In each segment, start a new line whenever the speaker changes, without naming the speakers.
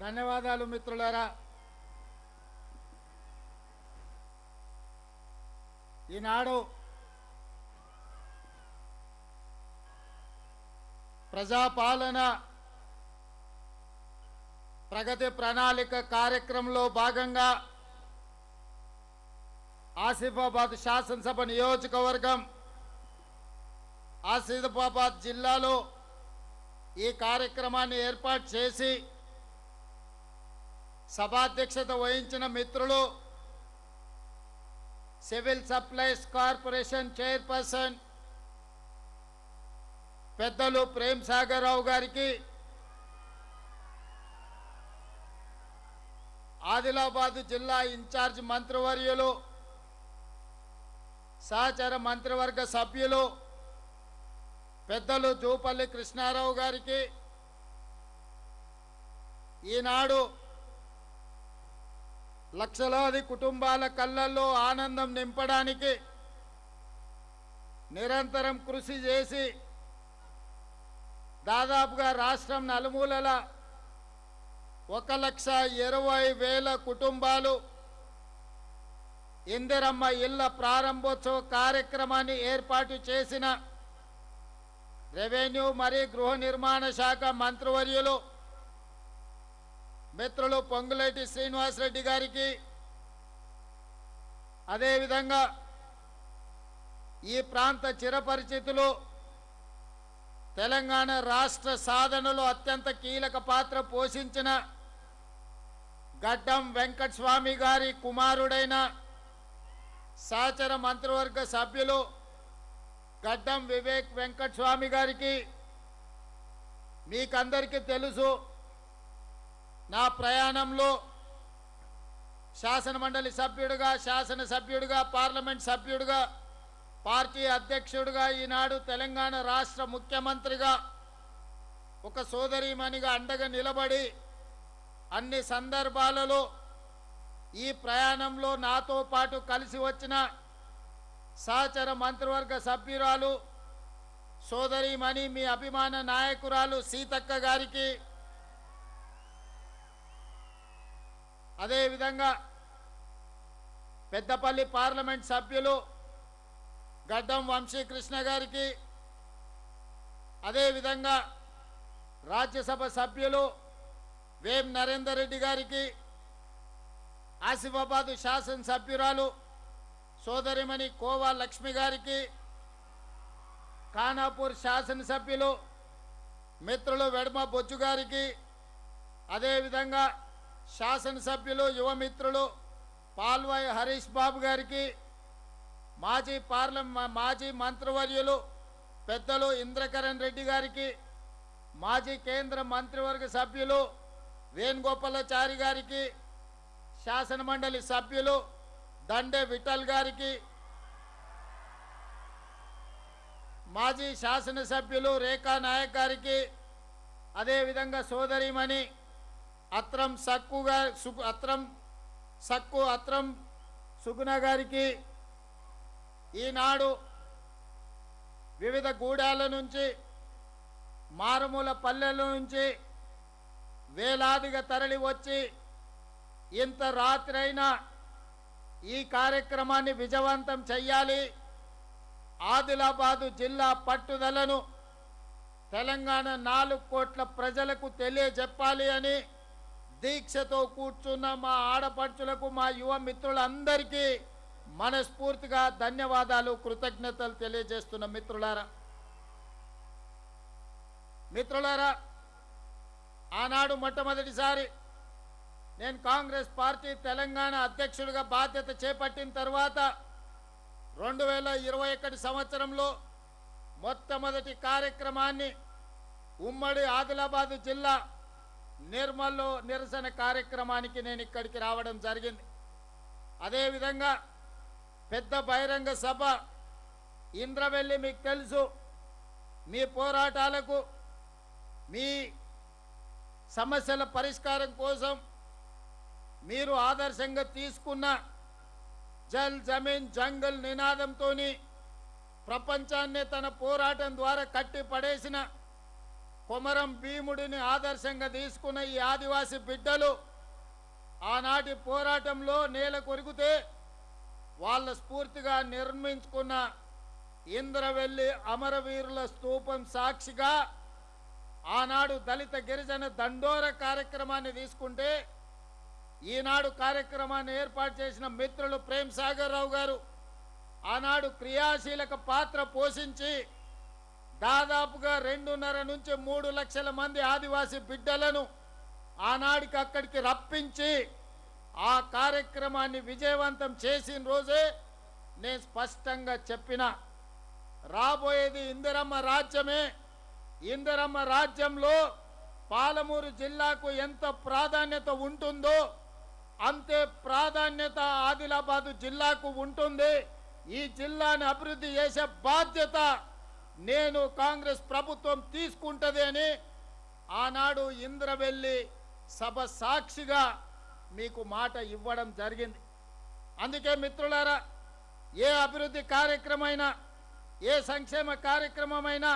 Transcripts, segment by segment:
ధన్యవాదాలు మిత్రులారా. ఈనాడు ప్రజాపాలన ప్రగతి ప్రణాళిక కార్యక్రమంలో భాగంగా ఆసిఫాబాద్ శాసనసభ నియోజకవర్గం ఆసిఫాబాద్ జిల్లాలో ఈ కార్యక్రమాన్ని ఏర్పాటు చేసి సభాధ్యక్షత వహించిన మిత్రులు సివిల్ సప్లైస్ కార్పొరేషన్ చైర్పర్సన్ పెద్దలు ప్రేమ్ సాగర్ రావు గారికి, ఆదిలాబాద్ జిల్లా ఇన్ఛార్జ్ మంత్రివర్యులు సహచర మంత్రివర్గ సభ్యులు పెద్దలు జూపల్లి కృష్ణారావు గారికి, ఈనాడు లక్షలాది కుటుంబాల కళ్ళల్లో ఆనందం నింపడానికి నిరంతరం కృషి చేసి దాదాపుగా రాష్ట్రం నలుమూలల 1,20,000 కుటుంబాలు ఇందిరమ్మ ఇళ్ల ప్రారంభోత్సవ కార్యక్రమాన్ని ఏర్పాటు చేసిన రెవెన్యూ మరియు గృహ నిర్మాణ శాఖ మంత్రివర్యులు మిత్రులు పొంగులేటి శ్రీనివాసరెడ్డి గారికి, అదేవిధంగా ఈ ప్రాంత చిరపరిచితులు తెలంగాణ రాష్ట్ర సాధనలో అత్యంత కీలక పాత్ర పోషించిన గడ్డం వెంకటస్వామి గారి కుమారుడైన సహచర మంత్రివర్గ సభ్యులు గడ్డం వివేక్ వెంకటస్వామి గారికి, మీకందరికీ తెలుసు నా ప్రయాణంలో శాసనమండలి సభ్యుడిగా, శాసనసభ్యుడిగా, పార్లమెంట్ సభ్యుడిగా, పార్టీ అధ్యక్షుడిగా, ఈనాడు తెలంగాణ రాష్ట్ర ముఖ్యమంత్రిగా ఒక సోదరీమణిగా అండగా నిలబడి అన్ని సందర్భాలలో ఈ ప్రయాణంలో నాతో పాటు కలిసి వచ్చిన సహచర మంత్రివర్గ సభ్యురాలు సోదరీమణి మీ అభిమాన నాయకురాలు సీతక్క గారికి, అదేవిధంగా పెద్దపల్లి పార్లమెంట్ సభ్యులు గడ్డం వంశీకృష్ణ గారికి, అదేవిధంగా రాజ్యసభ సభ్యులు వేం నరేందర్ రెడ్డి గారికి, ఆసిఫాబాద్ శాసనసభ్యురాలు సోదరిమణి కోవా లక్ష్మి గారికి, ఖానాపూర్ శాసనసభ్యులు మిత్రులు వెడమ బొజ్జు గారికి, అదేవిధంగా శాసనసభ్యులు యువమిత్రులు పాల్వాయి హరీష్ బాబు గారికి, మాజీ మంత్రివర్యులు పెద్దలు ఇంద్రకరణ్ రెడ్డి గారికి, మాజీ కేంద్ర మంత్రివర్గ సభ్యులు వేణుగోపాలాచారి గారికి, శాసనమండలి సభ్యులు దండే విఠల్ గారికి, మాజీ శాసనసభ్యులు రేఖా నాయక్ గారికి, అదేవిధంగా సోదరిమణి అత్రం సుగుణ గారికి, ఈనాడు వివిధ గూడాల నుంచి మారుమూల పల్లెల నుంచి వేలాదిగా తరలి వచ్చి ఇంత రాత్రైనా ఈ కార్యక్రమాన్ని విజయవంతం చెయ్యాలి, ఆదిలాబాదు జిల్లా పట్టుదలను తెలంగాణ 4 కోట్ల ప్రజలకు తెలియజెప్పాలి అని దీక్షతో కూర్చున్న మా ఆడపడుచులకు, మా యువ మిత్రులందరికీ మనస్ఫూర్తిగా ధన్యవాదాలు, కృతజ్ఞతలు తెలియజేస్తున్న మిత్రులారా, ఆనాడు మొట్టమొదటిసారి నేను కాంగ్రెస్ పార్టీ తెలంగాణ అధ్యక్షుడిగా బాధ్యత చేపట్టిన తర్వాత 2021 సంవత్సరంలో మొట్టమొదటి కార్యక్రమాన్ని ఉమ్మడి ఆదిలాబాద్ జిల్లా నిర్మల్లో నిరసన కార్యక్రమానికి నేను ఇక్కడికి రావడం జరిగింది. అదేవిధంగా పెద్ద బహిరంగ సభ ఇంద్రవెల్లి, మీకు తెలుసు, మీ పోరాటాలకు, మీ సమస్యల పరిష్కారం కోసం మీరు ఆదర్శంగా తీసుకున్న జల్ జమీన్ జంగల్ నినాదంతో ప్రపంచాన్ని తన పోరాటం ద్వారా కట్టి పడేసిన కొమరం భీముడిని ఆదర్శంగా తీసుకున్న ఈ ఆదివాసి బిడ్డలు ఆనాటి పోరాటంలో నేల కొరిగితే వాళ్ళ స్ఫూర్తిగా నిర్మించుకున్న ఇంద్రవెల్లి అమరవీరుల స్తూపం సాక్షిగా ఆనాడు దళిత గిరిజన దండోర కార్యక్రమాన్ని తీసుకుంటే ఈనాడు కార్యక్రమాన్ని ఏర్పాటు చేసిన మిత్రులు ప్రేమ్ సాగర్ రావు గారు ఆనాడు క్రియాశీలక పాత్ర పోషించి దాదాపుగా 2.5 నుంచి 3 లక్షల మంది ఆదివాసీ బిడ్డలను ఆనాడికి అక్కడికి రప్పించి ఆ కార్యక్రమాన్ని విజయవంతం చేసిన రోజే నేను స్పష్టంగా చెప్పిన రాబోయేది ఇందిరమ్మ రాజ్యమే. ఇందిరమ్మ రాజ్యంలో పాలమూరు జిల్లాకు ఎంత ప్రాధాన్యత ఉంటుందో అంతే ప్రాధాన్యత ఆదిలాబాదు జిల్లాకు ఉంటుంది. ఈ జిల్లాని అభివృద్ధి చేసే బాధ్యత నేను కాంగ్రెస్ ప్రభుత్వం తీసుకుంటది అని ఆనాడు ఇంద్రవెల్లి సభ సాక్షిగా మీకు మాట ఇవ్వడం జరిగింది. అందుకే మిత్రులారా, ఏ అభివృద్ధి కార్యక్రమైనా, ఏ సంక్షేమ కార్యక్రమమైనా,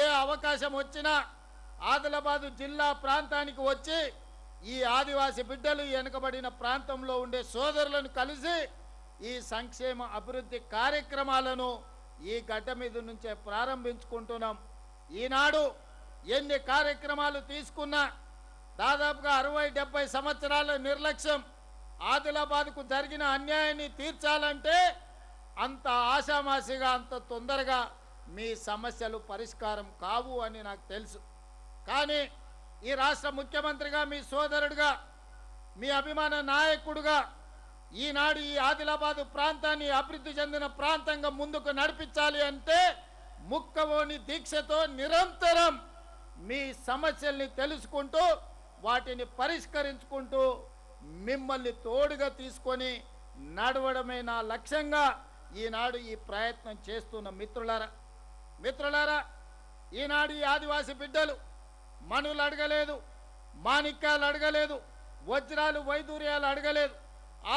ఏ అవకాశం వచ్చినా ఆదిలాబాదు జిల్లా ప్రాంతానికి వచ్చి ఈ ఆదివాసి బిడ్డలు వెనుకబడిన ప్రాంతంలో ఉండే సోదరులను కలిసి ఈ సంక్షేమ అభివృద్ధి కార్యక్రమాలను ఈ గడ్డ మీద నుంచే ప్రారంభించుకుంటున్నాం. ఈనాడు ఎన్ని కార్యక్రమాలు తీసుకున్నా దాదాపుగా 60-70 సంవత్సరాల నిర్లక్ష్యం ఆదిలాబాద్కు జరిగిన అన్యాయాన్ని తీర్చాలంటే అంత ఆషామాషిగా అంత తొందరగా మీ సమస్యలు పరిష్కారం కావు అని నాకు తెలుసు. కానీ ఈ రాష్ట్ర ముఖ్యమంత్రిగా, మీ సోదరుడిగా, మీ అభిమాన నాయకుడుగా ఈనాడు ఈ ఆదిలాబాదు ప్రాంతాన్ని అభివృద్ధి చెందిన ప్రాంతంగా ముందుకు నడిపించాలి అంటే ముక్కవోని దీక్షతో నిరంతరం మీ సమస్యల్ని తెలుసుకుంటూ వాటిని పరిష్కరించుకుంటూ మిమ్మల్ని తోడుగా తీసుకొని నడవడమే నా లక్ష్యంగా ఈనాడు ఈ ప్రయత్నం చేస్తున్న మిత్రులారా, ఈనాడు ఈ ఆదివాసి బిడ్డలు మనులు అడగలేదు, మాణిక్యాలు అడగలేదు, వజ్రాలు వైదూర్యాలు అడగలేదు.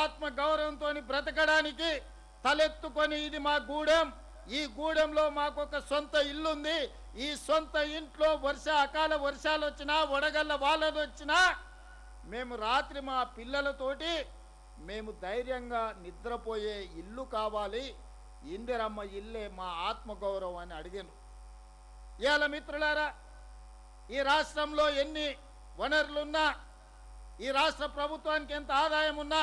ఆత్మ గౌరవంతో బ్రతకడానికి తలెత్తుకొని ఇది మా గూడెం, ఈ గూడెంలో మాకొక సొంత ఇల్లుంది, ఈ సొంత ఇంట్లో అకాల వర్షాలు వచ్చినా, వడగళ్ళ వానలు వచ్చినా మేము రాత్రి మా పిల్లలతోటి మేము ధైర్యంగా నిద్రపోయే ఇల్లు కావాలి, ఇందిరమ్మ ఇల్లే మా ఆత్మగౌరవం అని అడిగాను. ఇవాళ మిత్రులారా, ఈ రాష్ట్రంలో ఎన్ని వనరులున్నా, ఈ రాష్ట్ర ప్రభుత్వానికి ఎంత ఆదాయం ఉన్నా,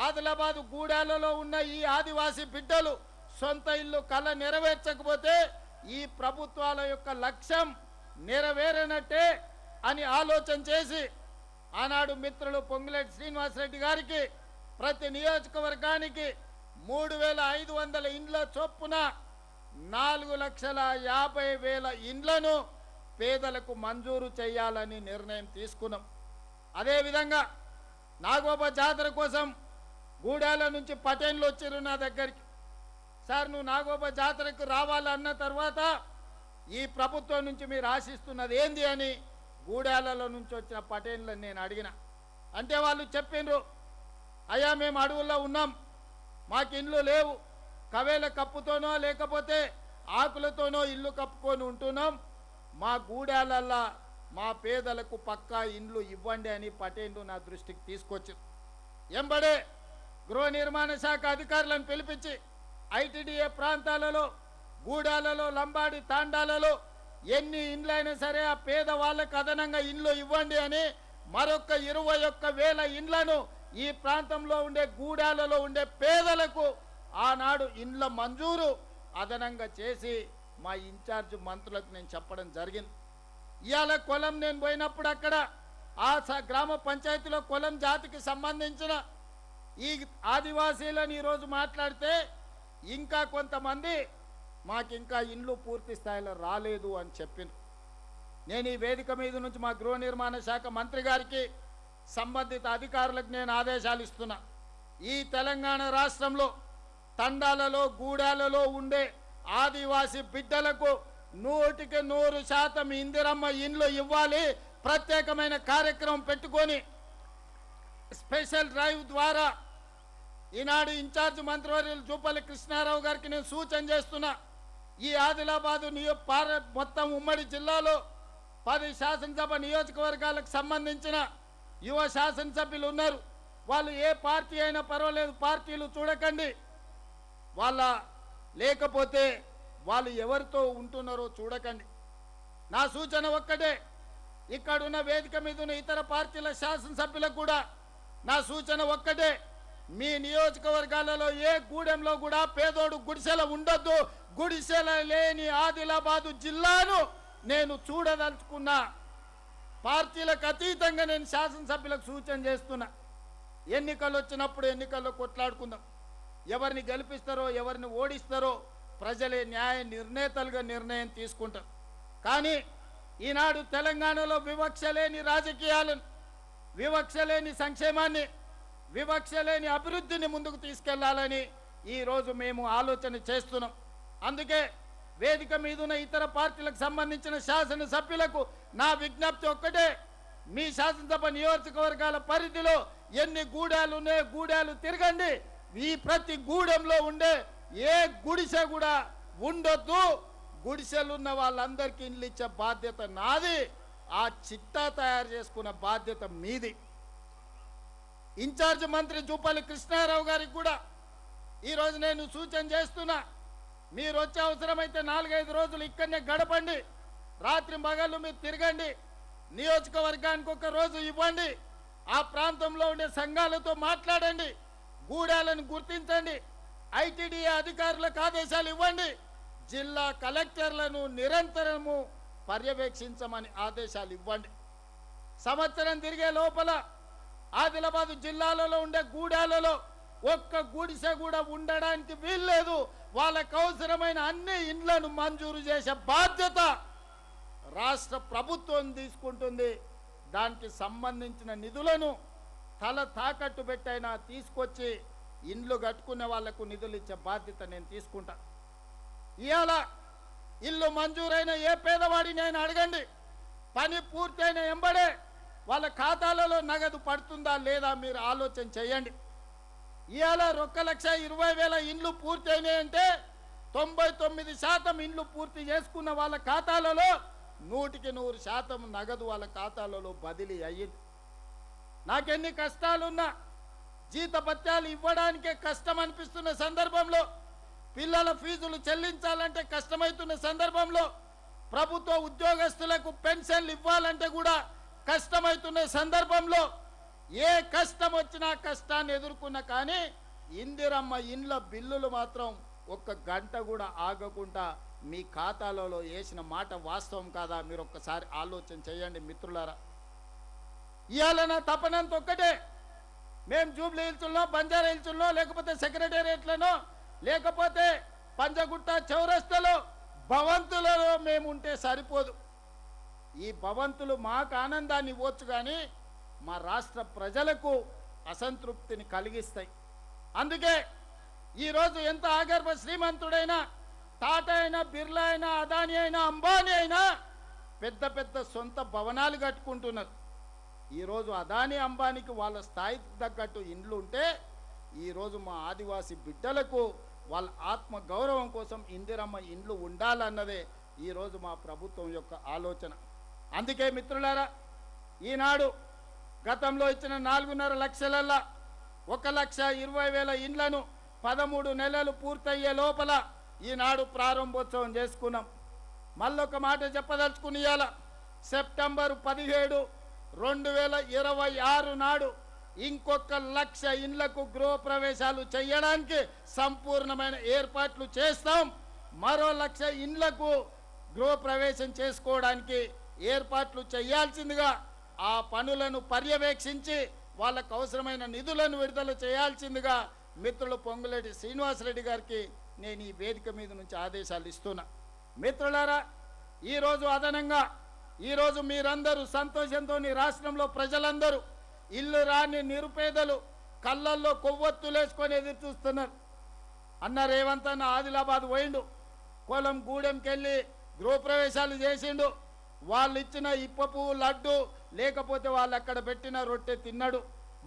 ఆదిలాబాదు గూడాలలో ఉన్న ఈ ఆదివాసీ బిడ్డలు సొంత ఇల్లు కళ నెరవేర్చకపోతే ఈ ప్రభుత్వాల యొక్క లక్ష్యం నెరవేరనట్టే అని ఆలోచన చేసి ఆనాడు మిత్రులు పొంగులేటి శ్రీనివాసరెడ్డి గారికి ప్రతి నియోజకవర్గానికి 3,500 ఇండ్ల చొప్పున 4,50,000 ఇండ్లను పేదలకు మంజూరు చేయాలని నిర్ణయం తీసుకున్నాం. అదేవిధంగా నాగోబా జాతర కోసం గూడాల నుంచి పటేన్లు వచ్చారు నా దగ్గరికి. సార్, నువ్వు నాగోబా జాతరకు రావాలన్న తర్వాత ఈ ప్రభుత్వం నుంచి మీరు ఆశిస్తున్నది ఏంది అని గూడాలలో నుంచి వచ్చిన పటేన్లను నేను అడిగిన. అంటే వాళ్ళు చెప్పిండ్రు, అయ్యా మేము అడవుల్లో ఉన్నాం, మాకు ఇండ్లు లేవు, కవేల కప్పుతోనో లేకపోతే ఆకులతోనో ఇల్లు కప్పుకొని ఉంటున్నాం, మా గూడాలల్లా మా పేదలకు పక్కా ఇండ్లు ఇవ్వండి అని పటేన్లు నా దృష్టికి తీసుకొచ్చారు. ఎంబడే గృహ నిర్మాణ శాఖ అధికారులను పిలిపించి ఐటీడీఏ ప్రాంతాలలో, గూడాలలో, లంబాడి తాండాలలో ఎన్ని ఇండ్లైనా సరే ఆ పేద వాళ్ళకు అదనంగా ఇండ్లు ఇవ్వండి అని మరొక 21,000 ఇండ్లను ఈ ప్రాంతంలో ఉండే గూడాలలో ఉండే పేదలకు ఆనాడు ఇండ్ల మంజూరు అదనంగా చేసి మా ఇన్ఛార్జ్ మంత్రులకు నేను చెప్పడం జరిగింది. ఇవాళ కొలం నేను పోయినప్పుడు అక్కడ ఆ గ్రామ పంచాయతీలో కొలం జాతికి సంబంధించిన ఈ ఆదివాసీలను ఈరోజు మాట్లాడితే ఇంకా కొంతమంది మాకు ఇంకా ఇండ్లు పూర్తి స్థాయిలో రాలేదు అని చెప్పింది. నేను ఈ వేదిక మీద నుంచి మా గృహ నిర్మాణ శాఖ మంత్రి గారికి, సంబంధిత అధికారులకు నేను ఆదేశాలు ఇస్తున్నా. ఈ తెలంగాణ రాష్ట్రంలో తండాలలో, గూడాలలో ఉండే ఆదివాసీ బిడ్డలకు 100% ఇందిరమ్మ ఇండ్లు ఇవ్వాలి. ప్రత్యేకమైన కార్యక్రమం పెట్టుకొని స్పెషల్ డ్రైవ్ ద్వారా ఈనాడు ఇన్ఛార్జ్ మంత్రివర్యులు జూపల్లి కృష్ణారావు గారికి నేను సూచన చేస్తున్నా. ఈ ఆదిలాబాదు మొత్తం ఉమ్మడి జిల్లాలో 10 శాసనసభ నియోజకవర్గాలకు సంబంధించిన యువ శాసనసభ్యులు ఉన్నారు. వాళ్ళు ఏ పార్టీ అయినా పర్వాలేదు, పార్టీలు చూడకండి. లేకపోతే వాళ్ళు ఎవరితో ఉంటున్నారో చూడకండి. నా సూచన ఒక్కటే, ఇక్కడున్న వేదిక మీద ఉన్న ఇతర పార్టీల శాసనసభ్యులకు కూడా నా సూచన ఒక్కటే, మీ నియోజకవర్గాలలో ఏ గూడెంలో కూడా పేదోడు గుడిసెల ఉండొద్దు. గుడిసెల లేని ఆదిలాబాదు జిల్లాను నేను చూడదలుచుకున్నా. పార్టీలకు అతీతంగా నేను శాసనసభ్యులకు సూచన చేస్తున్నా. ఎన్నికలు వచ్చినప్పుడు ఎన్నికల్లో కొట్లాడుకుందాం. ఎవరిని గెలిపిస్తారో ఎవరిని ఓడిస్తారో ప్రజలే న్యాయ నిర్ణేతలుగా నిర్ణయం తీసుకుంటారు. కానీ ఈనాడు తెలంగాణలో వివక్ష లేని రాజకీయాలను, వివక్ష లేని సంక్షేమాన్ని, వివక్ష లేని అభివృద్ధిని ముందుకు తీసుకెళ్లాలని ఈరోజు మేము ఆలోచన చేస్తున్నాం. అందుకే వేదిక మీద ఉన్న ఇతర పార్టీలకు సంబంధించిన శాసనసభ్యులకు నా విజ్ఞప్తి ఒక్కటే, మీ శాసనసభ నియోజకవర్గాల పరిధిలో ఎన్ని గూడాలు ఉన్నాయో గూడాలు తిరగండి. ఈ ప్రతి గూడెంలో ఉండే ఏ గుడిసె కూడా ఉండొద్దు. గుడిసెలున్న వాళ్ళందరికీ ఇల్లు ఇచ్చే బాధ్యత నాది. ఆ చిట్టా తయారు చేసుకున్న బాధ్యత మీది. ఇన్ఛార్జ్ మంత్రి జూపల్లి కృష్ణారావు గారికి కూడా ఈరోజు నేను సూచన చేస్తున్నా. మీరు వచ్చే అవసరమైతే 4-5 రోజులు ఇక్కడనే గడపండి. రాత్రి మగళ్ళు మీరు తిరగండి. నియోజకవర్గానికి ఒక రోజు ఇవ్వండి. ఆ ప్రాంతంలో ఉండే సంఘాలతో మాట్లాడండి. గూడాలను గుర్తించండి. ఐటీడీఏ అధికారులకు ఆదేశాలు ఇవ్వండి. జిల్లా కలెక్టర్లను నిరంతరము పర్యవేక్షించమని ఆదేశాలు ఇవ్వండి. సంవత్సరం తిరిగే లోపల ఆదిలాబాదు జిల్లాలలో ఉండే గూడాలలో ఒక్క గుడిసె కూడా ఉండడానికి వీల్లేదు. వాళ్ళకు అవసరమైన అన్ని ఇండ్లను మంజూరు చేసే బాధ్యత రాష్ట్ర ప్రభుత్వం తీసుకుంటుంది. దానికి సంబంధించిన నిధులను తల తాకట్టు పెట్టైనా తీసుకొచ్చి ఇండ్లు కట్టుకునే వాళ్లకు నిధులు ఇచ్చే బాధ్యత నేను తీసుకుంటా. ఇవాళ ఇల్లు మంజూరైన ఏ పేదవాడినైనా అడగండి, పని పూర్తయిన ఎంబడే వాళ్ళ ఖాతాలలో నగదు పడుతుందా లేదా మీరు ఆలోచన చేయండి. ఇవాళ 1,20,000 ఇండ్లు పూర్తయినాయంటే 99% ఇండ్లు పూర్తి చేసుకున్న వాళ్ళ ఖాతాలలో 100% నగదు వాళ్ళ ఖాతాలలో బదిలీ అయ్యింది. నాకెన్ని కష్టాలున్నా జీతభత్యాలు ఇవ్వడానికే కష్టం అనిపిస్తున్న సందర్భంలో, పిల్లల ఫీజులు చెల్లించాలంటే కష్టమవుతున్న సందర్భంలో, ప్రభుత్వ ఉద్యోగస్తులకు పెన్షన్లు ఇవ్వాలంటే కూడా కష్టమవుతున్న సందర్భంలో, ఏ కష్టం వచ్చినా కష్టాన్ని ఎదుర్కొన్నా కానీ ఇందిరమ్మ ఇండ్ల బిల్లులు మాత్రం 1 గంట కూడా ఆగకుండా మీ ఖాతాలలో వేసిన మాట వాస్తవం కాదా? మీరు ఒక్కసారి ఆలోచన చేయండి మిత్రులారా. ఇవాళ నా తపనంత ఒక్కటే, మేము జూబ్లీ హిల్స్లో, బంజారా హిల్స్లో, లేకపోతే సెక్రటేరియట్లను, లేకపోతే పంజగుట్ట చౌరస్తలో భవంతులలో మేము ఉంటే సరిపోదు. ఈ భవంతులు మాకు ఆనందాన్ని ఇవ్వచ్చు కానీ మా రాష్ట్ర ప్రజలకు అసంతృప్తిని కలిగిస్తాయి. అందుకే ఈరోజు ఎంత ఆగర్భ శ్రీమంతుడైనా, టాటా అయినా, బిర్లా అయినా, అదానీ అయినా, అంబానీ అయినా పెద్ద పెద్ద సొంత భవనాలు కట్టుకుంటున్నారు. ఈరోజు అదానీ అంబానీకి వాళ్ళ స్థాయికి తగ్గట్టు ఇండ్లు ఉంటే ఈరోజు మా ఆదివాసీ బిడ్డలకు వాళ్ళ ఆత్మ గౌరవం కోసం ఇందిరమ్మ ఇండ్లు ఉండాలన్నదే ఈరోజు మా ప్రభుత్వం యొక్క ఆలోచన. అందుకే మిత్రులారా, ఈనాడు గతంలో ఇచ్చిన 4.5 లక్షలల్లా 1,20,000 ఇండ్లను 13 నెలలు పూర్తయ్యే లోపల ఈనాడు ప్రారంభోత్సవం చేసుకున్నాం. మళ్ళొక మాట చెప్పదలుచుకుని ఇవాళ సెప్టెంబర్ 17, 2026 నాడు ఇంకొక 1,00,000 ఇండ్లకు గృహప్రవేశాలు చేయడానికి సంపూర్ణమైన ఏర్పాట్లు చేస్తాం. మరో 1,00,000 ఇండ్లకు గృహప్రవేశం చేసుకోవడానికి ఏర్పాట్లు చేయాల్సిందిగా, ఆ పనులను పర్యవేక్షించి వాళ్ళకు అవసరమైన నిధులను విడుదల చేయాల్సిందిగా మిత్రులు పొంగులేటి శ్రీనివాసరెడ్డి గారికి నేను ఈ వేదిక మీద నుంచి ఆదేశాలు ఇస్తున్నా. మిత్రులారా, ఈరోజు అదనంగా ఈరోజు మీరందరూ సంతోషంతో రాష్ట్రంలో ప్రజలందరూ ఇల్లు రాని నిరుపేదలు కళ్ళల్లో కొవ్వొత్తులేసుకొని ఎదురు చూస్తున్నారు. అన్న రేవంత్ అన్న ఆదిలాబాద్ పోయిండు, కోలం గూడెంకెళ్ళి గృహప్రవేశాలు చేసిండు. వాళ్ళు ఇచ్చిన ఇప్ప పువ్వు లడ్డు, లేకపోతే వాళ్ళు అక్కడ పెట్టిన రొట్టె తిన్నాడు.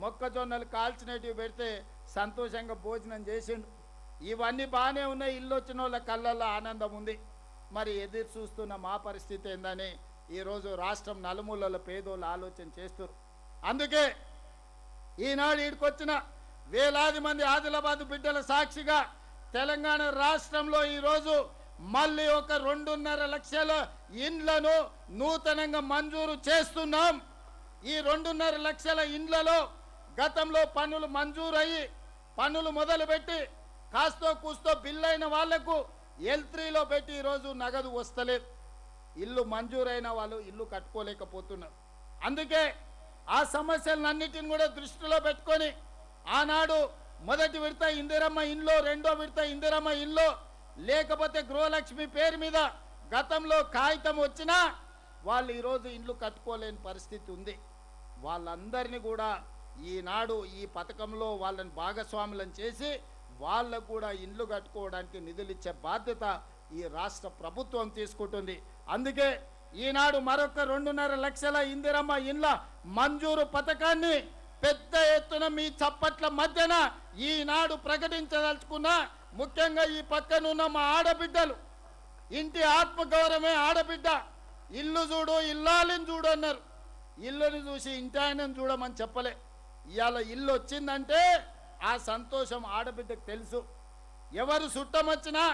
మొక్కజొన్నలు కాల్చినవి పెడితే సంతోషంగా భోజనం చేసిండు. ఇవన్నీ బాగానే ఉన్నాయి. ఇల్లు వచ్చిన వాళ్ళ కళ్ళల్లో ఆనందం ఉంది. మరి ఎదురు చూస్తున్న మా పరిస్థితి ఏందని ఈరోజు రాష్ట్రం నలుమూలల పేదోళ్ళు ఆలోచన చేస్తారు. అందుకే ఈనాడు ఈడికొచ్చిన వేలాది మంది ఆదిలాబాద్ బిడ్డల సాక్షిగా తెలంగాణ రాష్ట్రంలో ఈరోజు మళ్ళీ ఒక 2.5 లక్షల ఇండ్లను నూతనంగా మంజూరు చేస్తున్నాం. ఈ 2.5 లక్షల ఇండ్లలో గతంలో పన్నులు మంజూరయ్యి పన్నులు మొదలుపెట్టి కాస్తో కూస్తో బిల్లైన వాళ్లకు L3లో పెట్టి ఈరోజు నగదు వస్తలేదు. ఇల్లు మంజూరైన వాళ్ళు ఇల్లు కట్టుకోలేకపోతున్నారు. అందుకే ఆ సమస్యలన్నిటిని కూడా దృష్టిలో పెట్టుకొని ఆనాడు మొదటి విడత ఇందిరమ్మ ఇండ్లో, రెండో విడత ఇందిరమ్మ ఇండ్లో, లేకపోతే గృహలక్ష్మి పేరు మీద గతంలో కాగితం వచ్చినా వాళ్ళు ఈరోజు ఇండ్లు కట్టుకోలేని పరిస్థితి ఉంది. వాళ్ళందరినీ కూడా ఈనాడు ఈ పథకంలో వాళ్ళని భాగస్వాములను చేసి వాళ్ళకు కూడా ఇండ్లు కట్టుకోవడానికి నిధులు ఇచ్చే బాధ్యత ఈ రాష్ట్ర ప్రభుత్వం తీసుకుంటుంది. అందుకే ఈనాడు మరొక 2.5 లక్షల ఇందిరమ్మ ఇండ్ల మంజూరు పథకాన్ని పెద్ద ఎత్తున మీ చప్పట్ల మధ్యన ఈనాడు ప్రకటించదలుచుకున్న, ముఖ్యంగా ఈ పక్కనున్న మా ఆడబిడ్డలు, ఇంటి ఆత్మగౌరవమే ఆడబిడ్డ, ఇల్లు చూడు ఇల్లాలిని చూడు అన్నారు. ఇల్లుని చూసి ఇంటి ఆయనను చూడమని చెప్పలే. ఇవాళ ఇల్లు వచ్చిందంటే ఆ సంతోషం ఆడబిడ్డకు తెలుసు. ఎవరు చుట్టం వచ్చినా,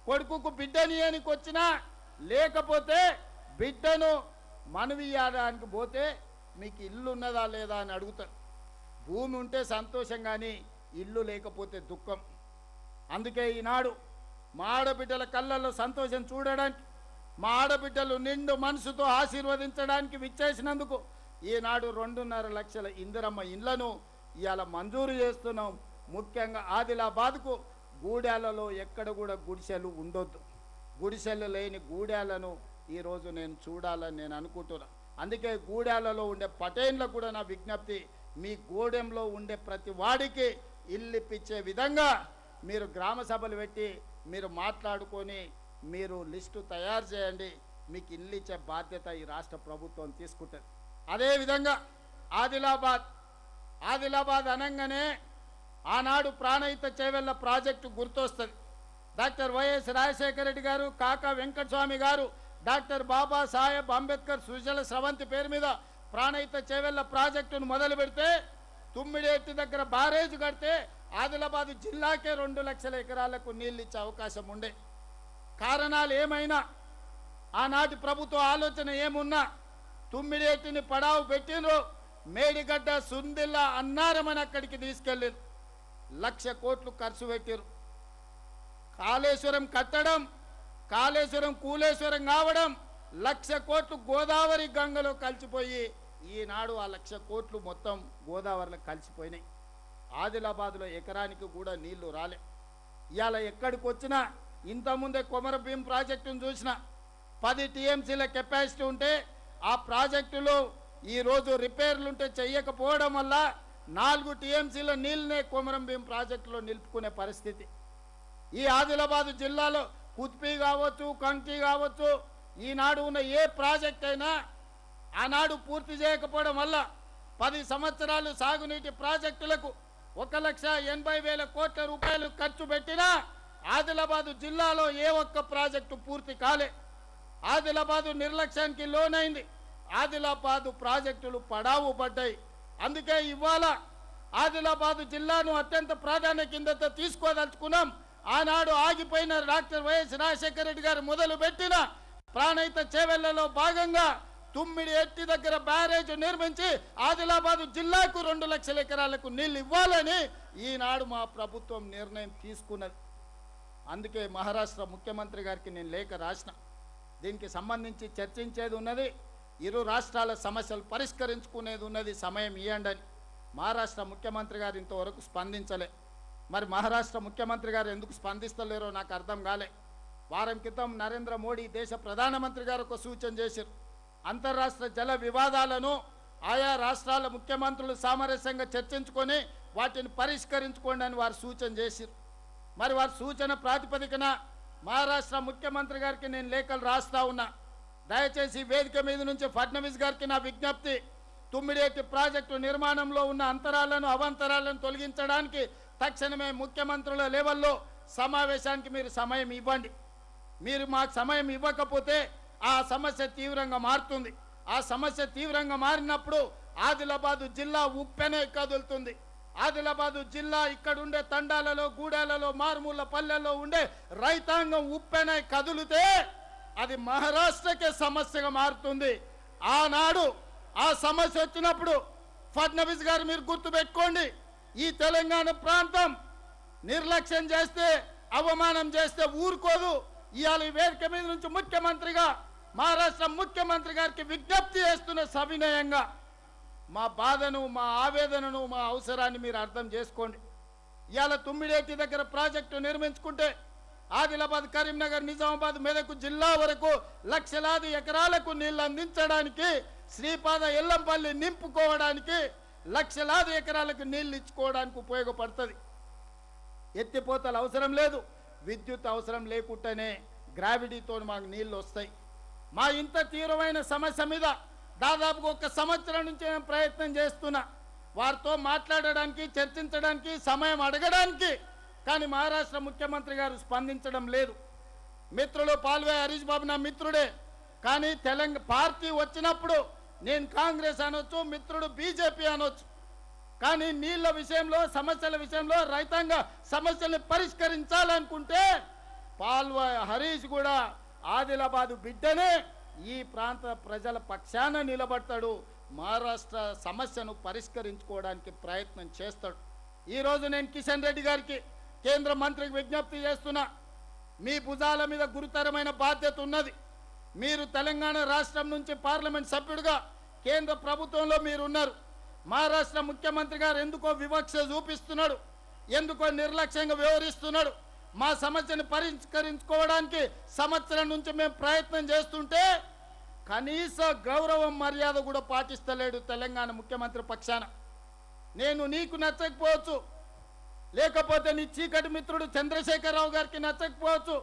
కొడుకుకు బిడ్డనియానికి వచ్చినా, లేకపోతే బిడ్డను మనవియాడానికి పోతే మీకు ఇల్లు ఉన్నదా లేదా అని అడుగుతారు. భూమి ఉంటే సంతోషం, కానీ ఇల్లు లేకపోతే దుఃఖం. అందుకే ఈనాడు మా ఆడబిడ్డల కళ్ళల్లో సంతోషం చూడడానికి, మా ఆడబిడ్డలు నిండు మనసుతో ఆశీర్వదించడానికి విచ్చేసినందుకు ఈనాడు 2.5 లక్షల ఇందిరమ్మ ఇండ్లను ఇవాళ మంజూరు చేస్తున్నాం. ముఖ్యంగా ఆదిలాబాద్కు గూడాలలో ఎక్కడ కూడా గుడిసెలు ఉండొద్దు. గుడిసెలు లేని గూడాలను ఈరోజు నేను చూడాలని నేను అనుకుంటున్నా. అందుకే గూడాలలో ఉండే పటేన్లకు కూడా నా విజ్ఞప్తి, మీ గూడెంలో ఉండే ప్రతి వాడికి ఇల్లు ఇప్పించే విధంగా మీరు గ్రామ సభలు పెట్టి మీరు మాట్లాడుకొని మీరు లిస్టు తయారు చేయండి. మీకు ఇల్లు ఇచ్చే బాధ్యత ఈ రాష్ట్ర ప్రభుత్వం తీసుకుంటుంది. అదేవిధంగా ఆదిలాబాద్ అనగానే ఆనాడు ప్రాణహిత చేవెళ్ళ ప్రాజెక్టు గుర్తొస్తుంది. డాక్టర్ వైఎస్ రాజశేఖర రెడ్డి గారు, కాకా వెంకటస్వామి గారు, డాక్టర్ బాబాసాహెబ్ అంబేద్కర్ సుజల స్రవంతి పేరు మీద ప్రాణహిత చేవెళ్ళ ప్రాజెక్టును మొదలు పెడితే, తుమ్మిడేటి దగ్గర బ్యారేజ్ కడితే ఆదిలాబాద్ జిల్లాకే 2 లక్షల ఎకరాలకు నీళ్ళు ఇచ్చే అవకాశం ఉండే. కారణాలు ఏమైనా, ఆనాటి ప్రభుత్వ ఆలోచన ఏమున్నా తుమ్మిడేటిని పడావు పెట్టినరు, మేడిగడ్డ సుందిల్లా అన్నారమని అక్కడికి తీసుకెళ్ళారు. 1,00,000 కోట్లు ఖర్చు పెట్టారు. కాళేశ్వరం కట్టడం, కాళేశ్వరం కూలేశ్వరం కావడం, 1,00,000 కోట్లు గోదావరి గంగలో కలిసిపోయి ఈనాడు ఆ 1,00,000 కోట్లు మొత్తం గోదావరిలో కలిసిపోయినాయి. ఆదిలాబాద్లో ఎకరానికి కూడా నీళ్లు రాలే. ఇవాళ ఎక్కడికి వచ్చినా, ఇంతకుముందే కొమరభీం ప్రాజెక్టును చూసిన 10 టీఎంసీల కెపాసిటీ ఉంటే ఆ ప్రాజెక్టులో ఈరోజు రిపేర్లుంటే చెయ్యకపోవడం వల్ల 4 టీఎంసీల నీళ్ళనే కొమరంభీం ప్రాజెక్టులో నిలుపుకునే పరిస్థితి. ఈ ఆదిలాబాద్ జిల్లాలో కుత్పి కావచ్చు, కంకి కావచ్చు, ఈనాడు ఉన్న ఏ ప్రాజెక్ట్ అయినా ఆనాడు పూర్తి చేయకపోవడం వల్ల 10 సంవత్సరాలు సాగునీటి ప్రాజెక్టులకు 1,80,000 కోట్ల రూపాయలు ఖర్చు పెట్టినా ఆదిలాబాద్ జిల్లాలో ఏ ఒక్క ప్రాజెక్టు పూర్తి కాలే. ఆదిలాబాదు నిర్లక్ష్యానికి లోనైంది. ఆదిలాబాదు ప్రాజెక్టులు పడావు పడ్డాయి. అందుకే ఇవాళ ఆదిలాబాదు జిల్లాను అత్యంత ప్రాధాన్యత తీసుకోదలుచుకున్నాం. ఆనాడు ఆగిపోయిన డాక్టర్ వైఎస్ రాజశేఖర రెడ్డి గారు మొదలుపెట్టిన ప్రాణహిత చేవెళ్లలో భాగంగా తుమ్మిడి ఎట్టి దగ్గర బ్యారేజ్ నిర్మించి ఆదిలాబాదు జిల్లాకు 2 లక్షల ఎకరాలకు నీళ్లు ఇవ్వాలని ఈనాడు మా ప్రభుత్వం నిర్ణయం తీసుకున్నది. అందుకే మహారాష్ట్ర ముఖ్యమంత్రి గారికి నేను లేఖ రాసిన. దీనికి సంబంధించి చర్చించేది ఉన్నది, ఇరు రాష్ట్రాల సమస్యలు పరిష్కరించుకునేది ఉన్నది, సమయం ఇవ్వండి అని. మహారాష్ట్ర ముఖ్యమంత్రి గారు ఇంతవరకు స్పందించలే. మరి మహారాష్ట్ర ముఖ్యమంత్రి గారు ఎందుకు స్పందిస్తలేరో నాకు అర్థం కాలే. వారం క్రితం నరేంద్ర మోడీ దేశ ప్రధానమంత్రి గారు ఒక సూచన చేశారు. అంతర్రాష్ట్ర జల వివాదాలను ఆయా రాష్ట్రాల ముఖ్యమంత్రులు సామరస్యంగా చర్చించుకొని వాటిని పరిష్కరించుకోండి అని వారు సూచన చేశారు. మరి వారి సూచన ప్రాతిపదికన మహారాష్ట్ర ముఖ్యమంత్రి గారికి నేను లేఖలు రాస్తా ఉన్నా. దయచేసి వేదిక మీద నుంచి ఫడ్నవీస్ గారికి నా విజ్ఞప్తి, తుమ్మిడేటి ప్రాజెక్టు నిర్మాణంలో ఉన్న అంతరాలను అవాంతరాలను తొలగించడానికి తక్షణమే ముఖ్యమంత్రుల లెవెల్లో సమావేశానికి మీరు సమయం ఇవ్వండి. మీరు మాకు సమయం ఇవ్వకపోతే ఆ సమస్య తీవ్రంగా మారుతుంది. ఆ సమస్య తీవ్రంగా మారినప్పుడు ఆదిలాబాదు జిల్లా ఉప్పెనే కదులుతుంది. ఆదిలాబాదు జిల్లా ఇక్కడ ఉండే తండాలలో, గూడాలలో, మారుమూల పల్లెల్లో ఉండే రైతాంగం ఉప్పెనే కదిలితే అది మహారాష్ట్రకే సమస్యగా మారుతుంది. ఆనాడు ఆ సమస్య వచ్చినప్పుడు ఫడ్నవీస్ గారు మీరు గుర్తుపెట్టుకోండి, ఈ తెలంగాణ ప్రాంతం నిర్లక్ష్యం చేస్తే, అవమానం చేస్తే ఊరుకోదు. ఇవాళ ఈ వేదిక మీద నుంచి ముఖ్యమంత్రిగా, మహారాష్ట్ర ముఖ్యమంత్రి గారికి విజ్ఞప్తి చేస్తున్న సవినయంగా మా బాధను, మా ఆవేదనను, మా అవసరాన్ని మీరు అర్థం చేసుకోండి. ఇవాళ తుమ్మిడేటి దగ్గర ప్రాజెక్టు నిర్మించుకుంటే ఆదిలాబాద్, కరీంనగర్, నిజామాబాద్, మెదక్ జిల్లా వరకు లక్షలాది ఎకరాలకు నీళ్లు అందించడానికి, శ్రీపాద ఎల్లంపల్లి నింపుకోవడానికి, లక్షలాది ఎకరాలకు నీళ్లు ఇచ్చుకోవడానికి ఉపయోగపడుతుంది. ఎత్తిపోతలు అవసరం లేదు, విద్యుత్ అవసరం లేకుండానే గ్రావిటీతో మాకు నీళ్లు వస్తాయి. మా ఇంత తీవ్రమైన సమస్య మీద దాదాపుగా 1 సంవత్సరం నుంచి నేను ప్రయత్నం చేస్తున్నా, వారితో మాట్లాడడానికి, చర్చించడానికి, సమయం అడగడానికి. కానీ మహారాష్ట్ర ముఖ్యమంత్రి గారు స్పందించడం లేదు. మిత్రులు పాల్వే హరీష్ బాబు నా మిత్రుడే, కానీ తెలంగాణ పార్టీ వచ్చినప్పుడు నేను కాంగ్రెస్ అనొచ్చు, మిత్రుడు బీజేపీ అనొచ్చు. కానీ నీళ్ల విషయంలో, సమస్యల విషయంలో, రైతాంగ సమస్యల్ని పరిష్కరించాలనుకుంటే పాల్వే హరీష్ కూడా ఆదిలాబాదు బిడ్డనే, ఈ ప్రాంత ప్రజల పక్షాన నిలబడతాడు, మహారాష్ట్ర సమస్యను పరిష్కరించుకోవడానికి ప్రయత్నం చేస్తాడు. ఈరోజు నేను కిషన్ రెడ్డి గారికి, కేంద్ర మంత్రికి విజ్ఞప్తి చేస్తున్నా, మీ భుజాల మీద గురుతరమైన బాధ్యత ఉన్నది. మీరు తెలంగాణ రాష్ట్రం నుంచి పార్లమెంట్ సభ్యుడిగా కేంద్ర ప్రభుత్వంలో మీరున్నారు. మహారాష్ట్ర ముఖ్యమంత్రి గారు ఎందుకో వివక్ష చూపిస్తున్నాడు, ఎందుకో నిర్లక్ష్యంగా వ్యవహరిస్తున్నాడు. మా సమస్యను పరిష్కరించుకోవడానికి సంవత్సరం నుంచి మేము ప్రయత్నం చేస్తుంటే కనీస గౌరవం, మర్యాద కూడా పాటిస్తలేడు తెలంగాణ ముఖ్యమంత్రి పక్షాన. నేను నీకు నచ్చకపోవచ్చు, లేకపోతే నీ చీకటి మిత్రుడు చంద్రశేఖరరావు గారికి నచ్చకపోవచ్చు,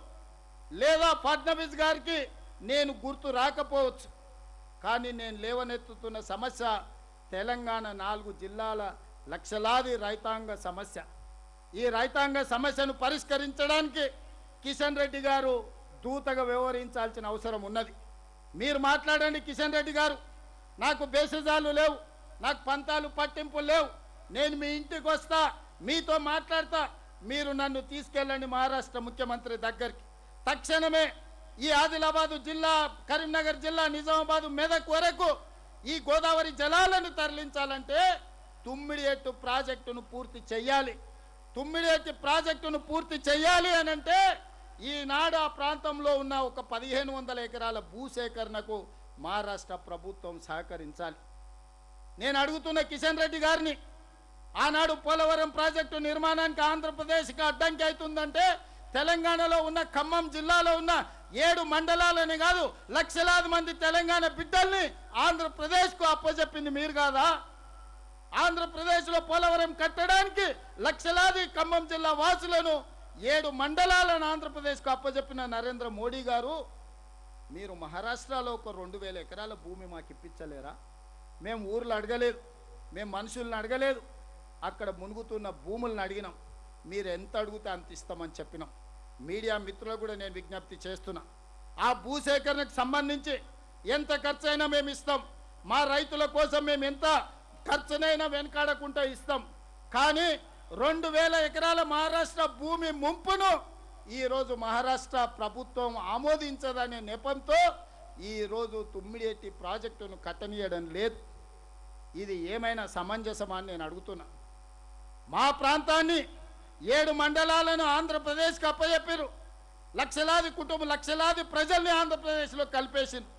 లేదా ఫడ్నవీస్ గారికి నేను గుర్తు రాకపోవచ్చు. కానీ నేను లేవనెత్తుతున్న సమస్య తెలంగాణ 4 జిల్లాల లక్షలాది రైతాంగ సమస్య. ఈ రైతాంగ సమస్యను పరిష్కరించడానికి కిషన్ రెడ్డి గారు దూతగా వ్యవహరించాల్సిన అవసరం ఉన్నది. మీరు మాట్లాడండి కిషన్ రెడ్డి గారు, నాకు బేసజాలు లేవు, నాకు పంతాలు పట్టింపులు లేవు, నేను మీ ఇంటికి వస్తా, మీతో మాట్లాడతా, మీరు నన్ను తీసుకెళ్ళండి మహారాష్ట్ర ముఖ్యమంత్రి దగ్గరికి. తక్షణమే ఈ ఆదిలాబాదు జిల్లా, కరీంనగర్ జిల్లా, నిజామాబాద్, మెదక్ వరకు ఈ గోదావరి జలాలను తరలించాలంటే తుమ్మిడిఎట్టు ప్రాజెక్టును పూర్తి చేయాలి. తుమ్మిడిఎట్టు ప్రాజెక్టును పూర్తి చేయాలి అని అంటే ఈనాడు ఆ ప్రాంతంలో ఉన్న ఒక 1500 ఎకరాల భూసేకరణకు మహారాష్ట్ర ప్రభుత్వం సహకరించాలి. నేను అడుగుతున్న కిషన్ రెడ్డి గారిని, ఆనాడు పోలవరం ప్రాజెక్టు నిర్మాణానికి ఆంధ్రప్రదేశ్కి అడ్డంకి అవుతుందంటే తెలంగాణలో ఉన్న ఖమ్మం జిల్లాలో ఉన్న 7 మండలాలని కాదు, లక్షలాది మంది తెలంగాణ బిడ్డల్ని ఆంధ్రప్రదేశ్కు అప్పచెప్పింది మీరు కాదా? ఆంధ్రప్రదేశ్లో పోలవరం కట్టడానికి లక్షలాది ఖమ్మం జిల్లా వాసులను 7 మండలాలను ఆంధ్రప్రదేశ్కు అప్పచెప్పిన నరేంద్ర మోడీ గారు, మీరు మహారాష్ట్రలో ఒక 2000 ఎకరాల భూమి మాకు ఇప్పించలేరా? మేము ఊర్లు అడగలేదు, మేము మనుషులను అడగలేదు, అక్కడ మునుగుతున్న భూములను అడిగినాం. మీరు ఎంత అడిగితే అంత ఇస్తామని చెప్పినాం. మీడియా మిత్రులకు కూడా నేను విజ్ఞప్తి చేస్తున్నా, ఆ భూసేకరణకు సంబంధించి ఎంత ఖర్చైనా మేము ఇస్తాం. మా రైతుల కోసం మేము ఎంత ఖర్చునైనా వెనకాడకుండా ఇస్తాం. కానీ 2000 ఎకరాల మహారాష్ట్ర భూమి ముంపును ఈరోజు మహారాష్ట్ర ప్రభుత్వం ఆమోదించదనే నెపంతో ఈరోజు తుమ్మిడిఎట్టి ప్రాజెక్టును కట్టనీయడం లేదు. ఇది ఏమైనా సమంజసమా అని నేను అడుగుతున్నా. మా ప్రాంతాన్ని 7 మండలాలను ఆంధ్రప్రదేశ్కి అప్పచెప్పారు. లక్షలాది కుటుంబం, లక్షలాది ప్రజల్ని ఆంధ్రప్రదేశ్లో కలిపేసింది.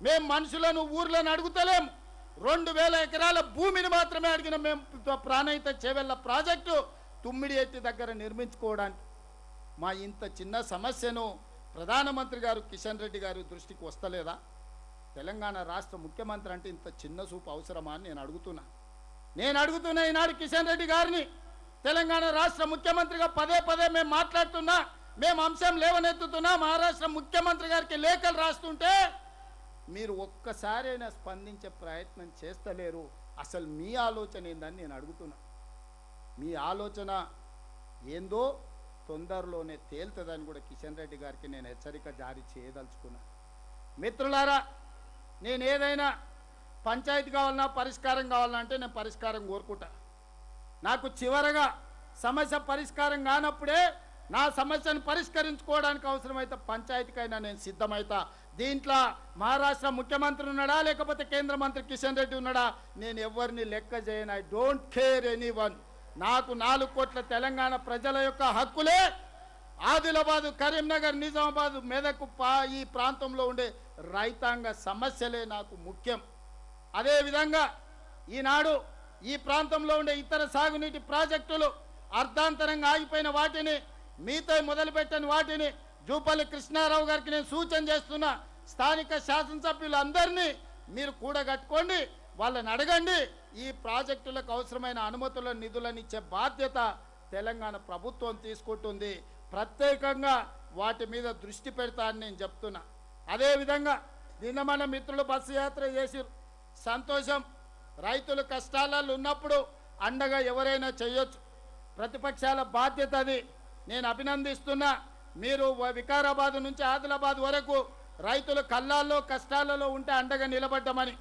మేము మనుషులను, ఊర్లను అడుగుతలేము, 2000 ఎకరాల భూమిని మాత్రమే అడిగిన మేము ప్రాణహిత చేవెళ్ళ ప్రాజెక్టు తుమ్మిడిఎట్టి దగ్గర నిర్మించుకోవడానికి. మా ఇంత చిన్న సమస్యను ప్రధానమంత్రి గారు కిషన్ రెడ్డి గారి దృష్టికి వస్తలేదా? తెలంగాణ రాష్ట్ర ముఖ్యమంత్రి అంటే ఇంత చిన్న చూపు అవసరమా అని నేను అడుగుతున్నా. ఈనాడు కిషన్ రెడ్డి గారిని తెలంగాణ రాష్ట్ర ముఖ్యమంత్రిగా పదే పదే మేము మాట్లాడుతున్నా, మేము అంశం లేవనెత్తుతున్నా, మహారాష్ట్ర ముఖ్యమంత్రి గారికి లేఖలు రాస్తుంటే మీరు ఒక్కసారైనా స్పందించే ప్రయత్నం చేస్తలేరు. అసలు మీ ఆలోచన ఏందని నేను అడుగుతున్నా. మీ ఆలోచన ఏందో తొందరలోనే తేలుతుందని కూడా కిషన్ రెడ్డి గారికి నేను హెచ్చరిక జారీ చేయదలుచుకున్నా. మిత్రులారా, నేను ఏదైనా పంచాయతీ కావాలన్నా పరిష్కారం కావాలన్నా అంటే నేను పరిష్కారం కోరుకుంటా. నాకు చివరగా సమస్య పరిష్కారం కానప్పుడే నా సమస్యను పరిష్కరించుకోవడానికి అవసరమైతే పంచాయతీకైనా నేను సిద్ధమవుతా. దీంట్లో మహారాష్ట్ర ముఖ్యమంత్రి ఉన్నాడా లేకపోతే కేంద్ర మంత్రి కిషన్ రెడ్డి ఉన్నాడా నేను ఎవరిని లెక్క చేయను. I don't care anyone. నాకు 4 కోట్ల తెలంగాణ ప్రజల యొక్క హక్కులే ఆదిలాబాదు, కరీంనగర్, నిజామాబాద్, మెదక్ ఈ ప్రాంతంలో ఉండే రైతాంగ సమస్యలే నాకు ముఖ్యం. అదేవిధంగా ఈనాడు ఈ ప్రాంతంలో ఉండే ఇతర సాగునీటి ప్రాజెక్టులు అర్ధాంతరంగా ఆగిపోయిన వాటిని, మీతో మొదలుపెట్టని వాటిని జూపల్లి కృష్ణారావు గారికి నేను సూచన చేస్తున్నా. స్థానిక శాసనసభ్యులందరినీ మీరు కూడగట్టుకోండి, వాళ్ళని అడగండి. ఈ ప్రాజెక్టులకు అవసరమైన అనుమతుల నిధులను ఇచ్చే బాధ్యత తెలంగాణ ప్రభుత్వం తీసుకుంటుంది. ప్రత్యేకంగా వాటి మీద దృష్టి పెడతా అని నేను చెప్తున్నా. అదేవిధంగా నిన్న మన మిత్రులు బస్సు యాత్ర చేసిరు, సంతోషం. రైతులు కష్టాలలో ఉన్నప్పుడు అండగా ఎవరైనా చేయొచ్చు. ప్రతిపక్షాల బాధ్యత అది. నేను అభినందిస్తున్నా. మీరు వికారాబాద్ నుంచి ఆదిలాబాద్ వరకు రైతులు కళ్ళాల్లో కష్టాలలో ఉంటే అండగా నిలబడ్డామని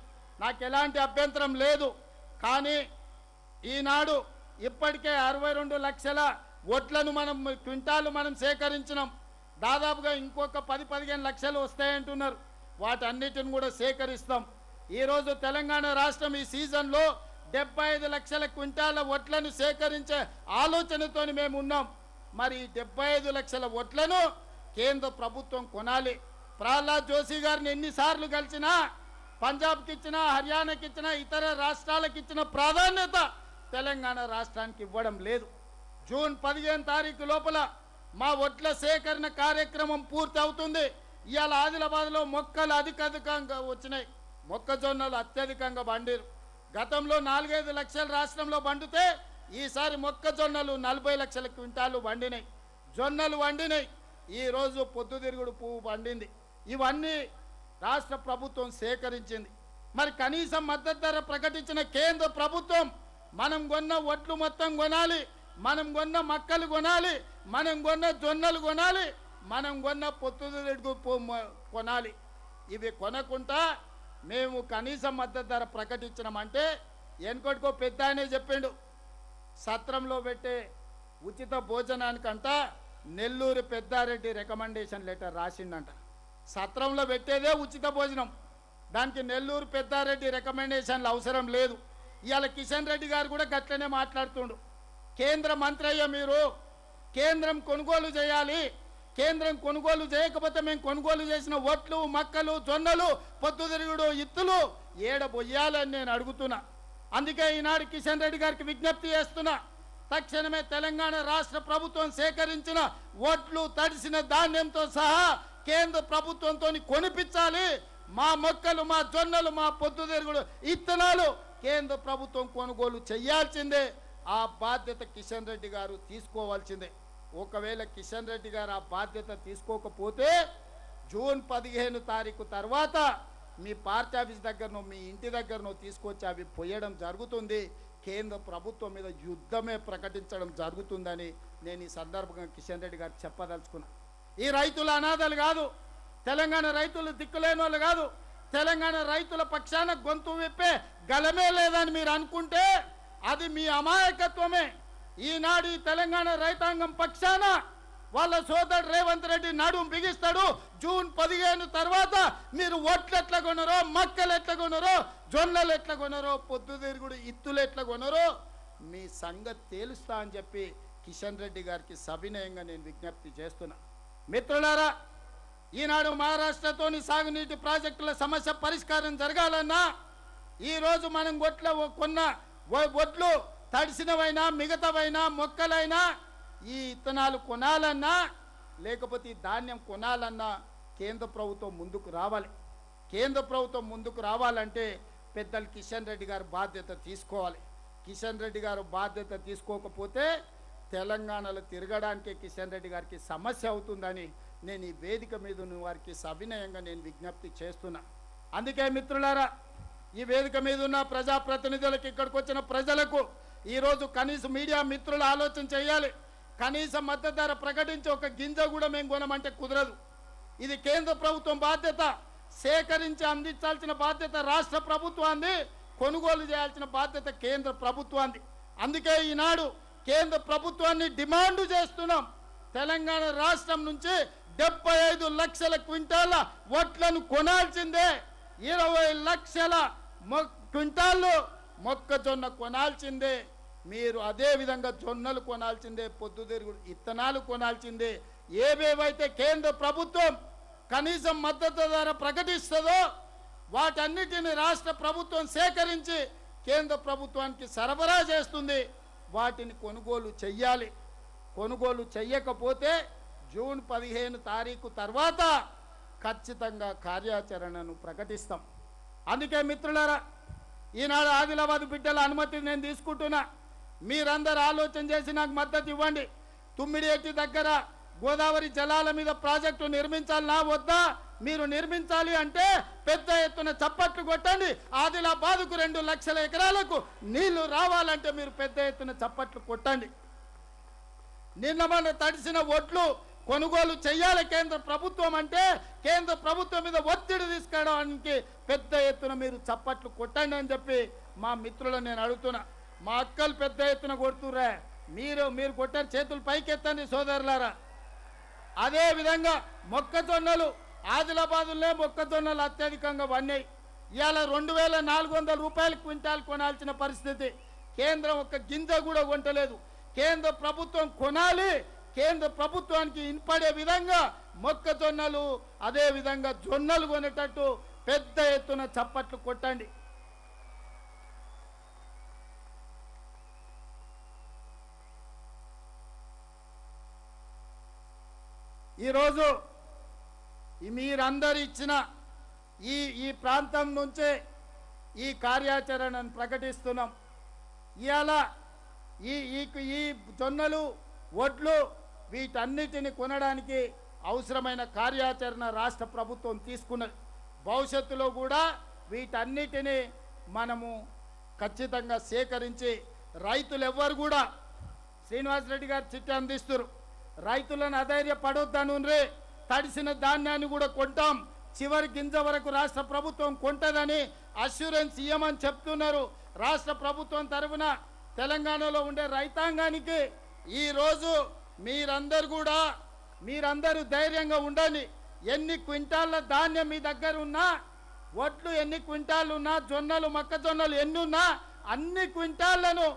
నాకు ఎలాంటి అభ్యంతరం లేదు. కానీ ఈనాడు ఇప్పటికే 62 లక్షల వడ్లను క్వింటాలు మనం సేకరించినాం. దాదాపుగా ఇంకొక 10-15 లక్షలు వస్తాయంటున్నారు. వాటన్నిటిని కూడా సేకరిస్తాం. ఈరోజు తెలంగాణ రాష్ట్రం ఈ సీజన్లో 75 లక్షల క్వింటాల వడ్లను సేకరించే ఆలోచనతో మేము ఉన్నాం. మరి 75 లక్షల వడ్లను కేంద్ర ప్రభుత్వం కొనాలి. ప్రహ్లాద్ జోషి గారిని ఎన్నిసార్లు కలిసినా, పంజాబ్కి ఇచ్చినా, హర్యానాకి ఇచ్చినా, ఇతర రాష్ట్రాలకు ఇచ్చిన ప్రాధాన్యత తెలంగాణ రాష్ట్రానికి ఇవ్వడం లేదు. జూన్ 15 తారీఖు లోపల మా వడ్ల సేకరణ కార్యక్రమం పూర్తి అవుతుంది. ఇవాళ ఆదిలాబాద్లో మొక్కలు అధికంగా వచ్చినాయి. మొక్కజొన్నలు అత్యధికంగా పండిరు. గతంలో 4-5 లక్షల రాష్ట్రంలో పండితే ఈసారి మొక్కజొన్నలు 40 లక్షల క్వింటాలు పండినాయి. జొన్నలు పండినాయి. ఈరోజు పొద్దుతిరుగుడు పువ్వు పండింది. ఇవన్నీ రాష్ట్ర ప్రభుత్వం సేకరించింది. మరి కనీస మద్దతు ధర ప్రకటించిన కేంద్ర ప్రభుత్వం మనం కొన్న వడ్లు మొత్తం కొనాలి, మనం కొన్న మక్కలు కొనాలి, మనం కొన్న జొన్నలు కొనాలి, మనం కొన్న పొద్దుతిరుగుడు పువ్వు కొనాలి. ఇవి కొనకుండా మేము కనీస మద్దతు ధర ప్రకటించినామంటే ఎన్కొట్టుకో పెద్ద ఆయనే చెప్పిండు, సత్రంలో పెట్టే ఉచిత భోజనానికంట నెల్లూరు పెద్దారెడ్డి రికమెండేషన్ లెటర్ రాసిండంట. సత్రంలో పెట్టేదే ఉచిత భోజనం, దానికి నెల్లూరు పెద్దారెడ్డి రికమెండేషన్లు అవసరం లేదు. ఇవాళ కిషన్ రెడ్డి గారు కూడా గట్లనే మాట్లాడుతుండు. కేంద్ర మంత్రి అయ్యా, మీరు కేంద్రం కొనుగోలు చేయాలి, కేంద్రం కొనుగోలు చేయకపోతే మేము కొనుగోలు చేసిన వడ్లు, మక్కలు, జొన్నలు, పొద్దుతిరుగుడు ఇత్తులు ఏడబొయ్యాలని నేను అడుగుతున్నా. అందుకే ఈనాడు కిషన్ రెడ్డి గారికి విజ్ఞప్తి చేస్తున్నా, తక్షణమే తెలంగాణ రాష్ట్ర ప్రభుత్వం సేకరించిన వడ్లు, తడిసిన ధాన్యంతో సహా కేంద్ర ప్రభుత్వంతో కొనిపించాలి. మా మొక్కలు, మా జొన్నలు, మా పొద్దుతిరుగుడు ఇత్తనాలు కేంద్ర ప్రభుత్వం కొనుగోలు చేయాల్సిందే. ఆ బాధ్యత కిషన్ రెడ్డి గారు తీసుకోవాల్సిందే. ఒకవేళ కిషన్ రెడ్డి గారు ఆ బాధ్యత తీసుకోకపోతే జూన్ 15 తారీఖు తర్వాత మీ పార్టీ ఆఫీస్ దగ్గరనో మీ ఇంటి దగ్గరనో తీసుకొచ్చి అవి పోయడం జరుగుతుంది. కేంద్ర ప్రభుత్వం మీద యుద్ధమే ప్రకటించడం జరుగుతుందని నేను ఈ సందర్భంగా కిషన్ రెడ్డి గారు చెప్పదలుచుకున్నా. ఈ రైతుల అనాథలు కాదు, తెలంగాణ రైతులు దిక్కులేని వాళ్ళు కాదు, తెలంగాణ రైతుల పక్షాన గొంతు విప్పే గలమే లేదని మీరు అనుకుంటే అది మీ అమాయకత్వమే. ఈనాడు ఈ తెలంగాణ రైతాంగం పక్షాన వాళ్ళ సోదరుడు రేవంత్ రెడ్డి నడుం బిగిస్తాడు. జూన్ 15 తర్వాత మీరు వడ్లు ఎట్లా కొనరో, మక్కలు ఎట్లా కొనరో, జొన్నలు ఎట్లా కొనరో, పొద్దుతిరుగుడు ఇత్తులు ఎట్లా కొనరో మీ సంగతి తేలుస్తా అని చెప్పి కిషన్ రెడ్డి గారికి సవినయంగా నేను విజ్ఞప్తి చేస్తున్నా. మిత్రులారా, ఈనాడు మహారాష్ట్రతోని సాగునీటి ప్రాజెక్టుల సమస్య పరిష్కారం జరగాలన్నా ఈరోజు మనం కొన్న వడ్లు తడిసినవైనా మిగతావైనా మొక్కలైనా ఈ ఇత్తనాలు కొనాలన్నా లేకపోతే ఈ ధాన్యం కొనాలన్నా కేంద్ర ప్రభుత్వం ముందుకు రావాలి. కేంద్ర ప్రభుత్వం ముందుకు రావాలంటే పెద్దలు కిషన్ రెడ్డి గారు బాధ్యత తీసుకోవాలి. కిషన్ రెడ్డి గారు బాధ్యత తీసుకోకపోతే తెలంగాణలో తిరగడానికే కిషన్ రెడ్డి గారికి సమస్య అవుతుందని నేను ఈ వేదిక మీద ఉన్న వారికి సవినయంగా నేను విజ్ఞప్తి చేస్తున్నా. అందుకే మిత్రులారా, ఈ వేదిక మీద ఉన్న ప్రజాప్రతినిధులకు, ఇక్కడికి వచ్చిన ప్రజలకు ఈరోజు కనీసం మీడియా మిత్రులు ఆలోచన చేయాలి. కనీస మద్దతు ధర ప్రకటించి ఒక గింజ కూడా మేము కొనమంటే కుదరదు. ఇది కేంద్ర ప్రభుత్వం బాధ్యత. సేకరించి అందించాల్సిన బాధ్యత రాష్ట్ర ప్రభుత్వాన్ని, కొనుగోలు చేయాల్సిన బాధ్యత కేంద్ర ప్రభుత్వాన్ని. అందుకే ఈనాడు కేంద్ర ప్రభుత్వాన్ని డిమాండ్ చేస్తున్నాం. తెలంగాణ రాష్ట్రం నుంచి 75 లక్షల క్వింటాల వడ్లను కొనాల్సిందే, 20 లక్షల క్వింటాళ్ళు మొక్కజొన్న కొనాల్సిందే. మీరు అదే విధంగా జొన్నలు కొనాల్సిందే, పొద్దుతిరుగుడు ఇత్తనాలు కొనాల్సిందే. ఏవేవైతే కేంద్ర ప్రభుత్వం కనీసం మద్దతు ధర ప్రకటిస్తుందో వాటన్నిటిని రాష్ట్ర ప్రభుత్వం సేకరించి కేంద్ర ప్రభుత్వానికి సరఫరా చేస్తుంది. వాటిని కొనుగోలు చెయ్యాలి. కొనుగోలు చెయ్యకపోతే జూన్ 15 తారీఖు తర్వాత ఖచ్చితంగా కార్యాచరణను ప్రకటిస్తాం. అందుకే మిత్రులారా, ఈనాడు ఆదిలాబాద్ బిడ్డల అనుమతి నేను తీసుకుంటున్నా. మీరందరూ ఆలోచన చేసి నాకు మద్దతు ఇవ్వండి. తుమ్మిడిఎట్టి దగ్గర గోదావరి జలాల మీద ప్రాజెక్టు నిర్మించాలనా వద్దా? మీరు నిర్మించాలి అంటే పెద్ద ఎత్తున చప్పట్లు కొట్టండి. ఆదిలాబాద్కు 2 లక్షల ఎకరాలకు నీళ్లు రావాలంటే మీరు పెద్ద ఎత్తున చప్పట్లు కొట్టండి. నిన్న మన తడిసిన ఒడ్లు కొనుగోలు చేయాలి కేంద్ర ప్రభుత్వం అంటే కేంద్ర ప్రభుత్వం మీద ఒత్తిడి తీసుకురావడానికి పెద్ద ఎత్తున మీరు చప్పట్లు కొట్టండి అని చెప్పి మా మిత్రులను నేను అడుగుతున్నా. మా అక్కలు పెద్ద ఎత్తున కొడుతుర్రా, మీరు కొట్టారు, చేతులు పైకెత్తండి సోదరులారా. అదే విధంగా మొక్కజొన్నలు, ఆదిలాబాదులో మొక్కజొన్నలు అత్యధికంగా వన్నాయి. ఇవాళ 2400 రూపాయలు క్వింటాల్ కొనాల్సిన పరిస్థితి. కేంద్రం ఒక్క గింజ కూడా కొంటలేదు. కేంద్ర ప్రభుత్వం కొనాలి. కేంద్ర ప్రభుత్వానికి ఇన్పడే విధంగా మొక్కజొన్నలు అదే విధంగా జొన్నలు కొనేటట్టు పెద్ద ఎత్తున చప్పట్లు కొట్టండి. ఈరోజు మీరందరూ ఇచ్చిన ఈ ప్రాంతం నుంచే ఈ కార్యాచరణను ప్రకటిస్తున్నాం. ఇవాళ ఈ జొన్నలు, వడ్లు వీటన్నిటిని కొనడానికి అవసరమైన కార్యాచరణ రాష్ట్ర ప్రభుత్వం తీసుకున్నది. భవిష్యత్తులో కూడా వీటన్నిటిని మనము ఖచ్చితంగా సేకరించి రైతులు ఎవ్వరు కూడా శ్రీనివాస్ రెడ్డి గారు చిట్టి అందిస్తారు. రైతులను అధైర్యపడొద్దను రే, తడిసిన ధాన్యాన్ని కూడా కొంటాం, చివరి గింజ వరకు రాష్ట్ర ప్రభుత్వం కొంటదని అష్యూరెన్స్ ఇవ్వమని చెప్తున్నారు. రాష్ట్ర ప్రభుత్వం తరఫున తెలంగాణలో ఉండే రైతాంగానికి ఈరోజు మీరందరూ ధైర్యంగా ఉండండి. ఎన్ని క్వింటాళ్ళ ధాన్యం మీ దగ్గర ఉన్నా, వడ్లు ఎన్ని క్వింటాళ్ళు ఉన్నా, జొన్నలు మొక్కజొన్నలు ఎన్ని ఉన్నా అన్ని క్వింటాళ్లను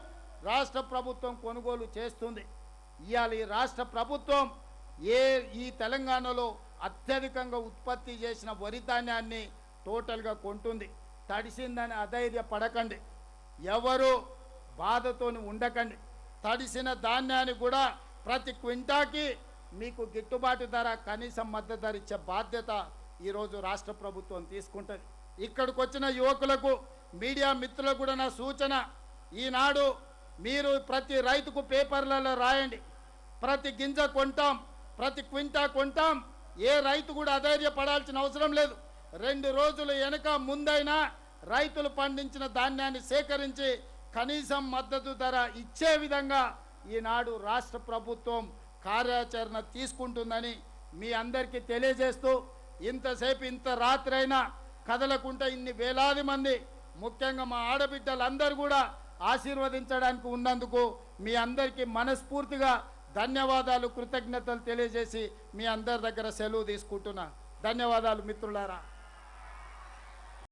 రాష్ట్ర ప్రభుత్వం కొనుగోలు చేస్తుంది. ఇవాళ ఈ రాష్ట్ర ప్రభుత్వం ఈ తెలంగాణలో అత్యధికంగా ఉత్పత్తి చేసిన వరి ధాన్యాన్ని టోటల్గా కొంటుంది. తడిసిందని అధైర్యపడకండి, ఎవరు బాధతోని ఉండకండి. తడిసిన ధాన్యాన్ని కూడా ప్రతి క్వింటాకి మీకు గిట్టుబాటు ధర, కనీసం మద్దతు ధర ఇచ్చే బాధ్యత ఈరోజు రాష్ట్ర ప్రభుత్వం తీసుకుంటుంది. ఇక్కడికి వచ్చిన యువకులకు, మీడియా మిత్రులకు కూడా నా సూచన, ఈనాడు మీరు ప్రతి రైతుకు పేపర్లలో రాయండి, ప్రతి గింజ కొంటాం, ప్రతి క్వింటా కొంటాం. ఏ రైతు కూడా అధైర్యపడాల్సిన అవసరం లేదు. 2 రోజులు వెనక ముందైనా రైతులు పండించిన ధాన్యాన్ని సేకరించి కనీసం మద్దతు ధర ఇచ్చే విధంగా ఈనాడు రాష్ట్ర ప్రభుత్వం కార్యాచరణ తీసుకుంటుందని మీ అందరికీ తెలియజేస్తూ, ఇంతసేపు ఇంత రాత్రైనా కదలకుండా ఇన్ని వేలాది మంది, ముఖ్యంగా మా ఆడబిడ్డలందరూ కూడా ఆశీర్వదించడానికి ఉన్నందుకు మీ అందరికీ మనస్ఫూర్తిగా ధన్యవాదాలు, కృతజ్ఞతలు తెలియజేసి మీ అందరి దగ్గర సెలవు తీసుకుంటున్నా. ధన్యవాదాలు మిత్రులారా.